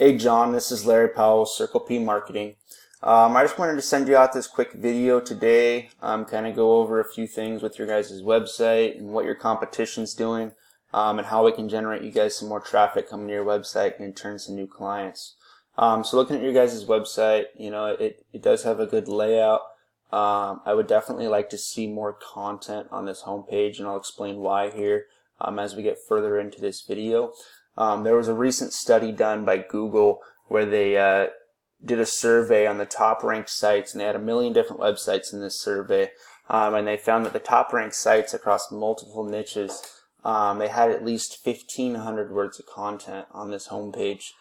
Hey John, this is Larry Powell, Circle P Marketing. I just wanted to send you out this quick video today, kind of go over a few things with your guys' website and what your competition's doing, and how we can generate you guys some more traffic coming to your website and in turn some new clients. So looking at your guys' website, it does have a good layout. I would definitely like to see more content on this homepage, and I'll explain why here as we get further into this video. There was a recent study done by Google where they did a survey on the top ranked sites, and they had 1 million different websites in this survey, and they found that the top ranked sites across multiple niches, they had at least 1,500 words of content on this homepage.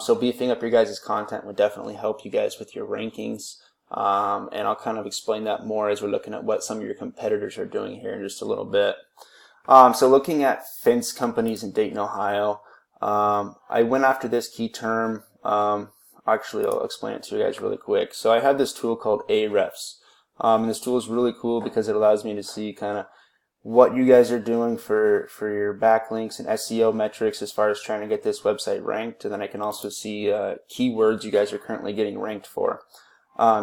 So beefing up your guys' content would definitely help you guys with your rankings, and I'll kind of explain that more as we're looking at what some of your competitors are doing here in just a little bit. So looking at fence companies in Dayton, Ohio, I went after this key term. Actually, I'll explain it to you guys really quick. So I have this tool called Ahrefs. And this tool is really cool because it allows me to see kind of what you guys are doing for your backlinks and SEO metrics as far as trying to get this website ranked. And then I can also see keywords you guys are currently getting ranked for.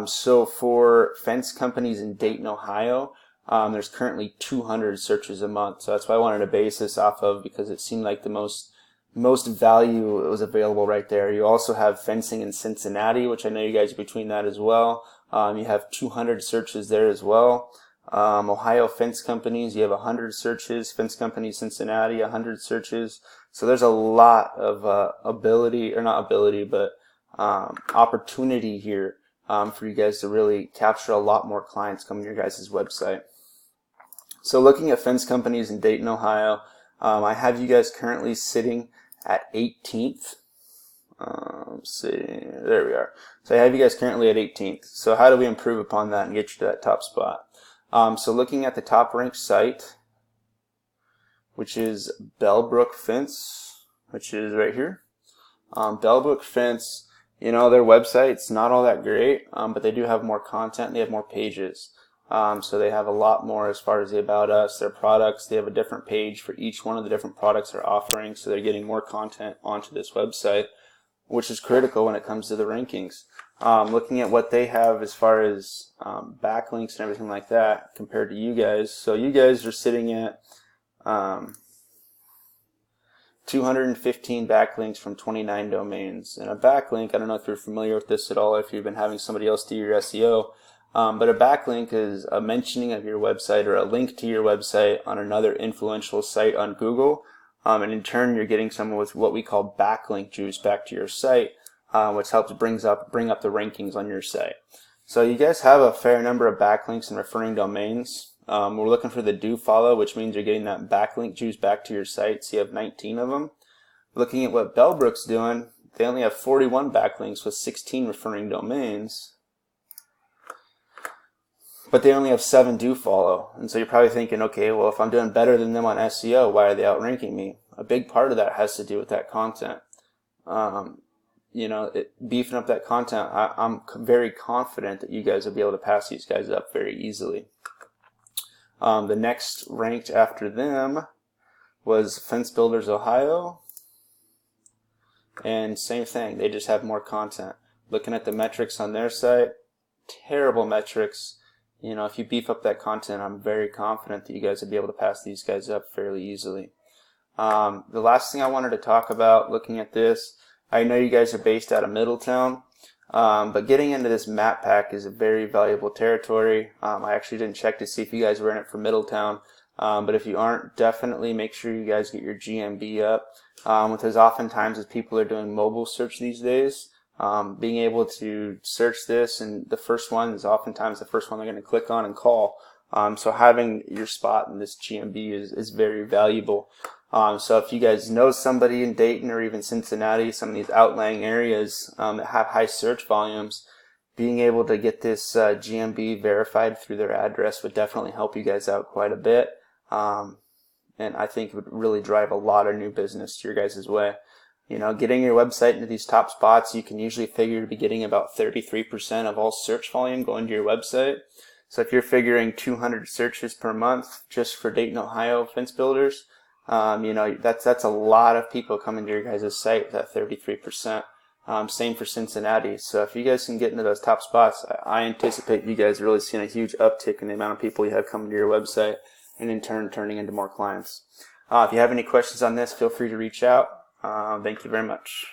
So for fence companies in Dayton, Ohio, there's currently 200 searches a month. So that's why I wanted to base this off of, because it seemed like the most value was available right there. You also have fencing in Cincinnati, which I know you guys are between that as well. You have 200 searches there as well. Ohio fence companies, you have 100 searches. Fence companies Cincinnati, 100 searches. So there's a lot of opportunity here for you guys to really capture a lot more clients coming to your guys' website. So looking at fence companies in Dayton, Ohio, I have you guys currently sitting at 18th. There we are. So I have you guys currently at 18th. So how do we improve upon that and get you to that top spot? So looking at the top ranked site, which is Bellbrook Fence, which is right here. Bellbrook Fence, their website's not all that great, but they do have more content. They have more pages. So they have a lot more as far as the About Us, their products. They have a different page for each one of the different products they're offering, so they're getting more content onto this website, which is critical when it comes to the rankings. Looking at what they have as far as backlinks and everything like that compared to you guys. So you guys are sitting at 215 backlinks from 29 domains. And a backlink, I don't know if you're familiar with this at all, if you've been having somebody else do your SEO, but a backlink is a mentioning of your website or a link to your website on another influential site on Google. And in turn, you're getting someone with what we call backlink juice back to your site, which helps bring up the rankings on your site. So you guys have a fair number of backlinks and referring domains. We're looking for the do follow, which means you're getting that backlink juice back to your site. So you have 19 of them. Looking at what Bellbrook's doing, they only have 41 backlinks with 16 referring domains, but they only have 7 do follow. And so you're probably thinking, okay, well, if I'm doing better than them on SEO, why are they outranking me? A big part of that has to do with that content. Beefing up that content, I'm very confident that you guys will be able to pass these guys up very easily. The next ranked after them was Fence Builders Ohio, and same thing, they just have more content. Looking at the metrics on their site, terrible metrics. If you beef up that content, I'm very confident that you guys will be able to pass these guys up fairly easily. The last thing I wanted to talk about looking at this, I know you guys are based out of Middletown, but getting into this map pack is a very valuable territory. I actually didn't check to see if you guys were in it for Middletown, but if you aren't, definitely make sure you guys get your GMB up. Because oftentimes as people are doing mobile search these days, being able to search this, and the first one is oftentimes the first one they're going to click on and call. So having your spot in this GMB is very valuable. So if you guys know somebody in Dayton or even Cincinnati, some of these outlying areas that have high search volumes, being able to get this GMB verified through their address would definitely help you guys out quite a bit. And I think it would really drive a lot of new business to your guys' way. Getting your website into these top spots, you can usually figure to be getting about 33% of all search volume going to your website. So if you're figuring 200 searches per month just for Dayton, Ohio fence builders, that's a lot of people coming to your guys' site, that 33%. Same for Cincinnati. So if you guys can get into those top spots, I anticipate you guys really seeing a huge uptick in the amount of people you have coming to your website, and in turn turning into more clients. If you have any questions on this, feel free to reach out. Thank you very much.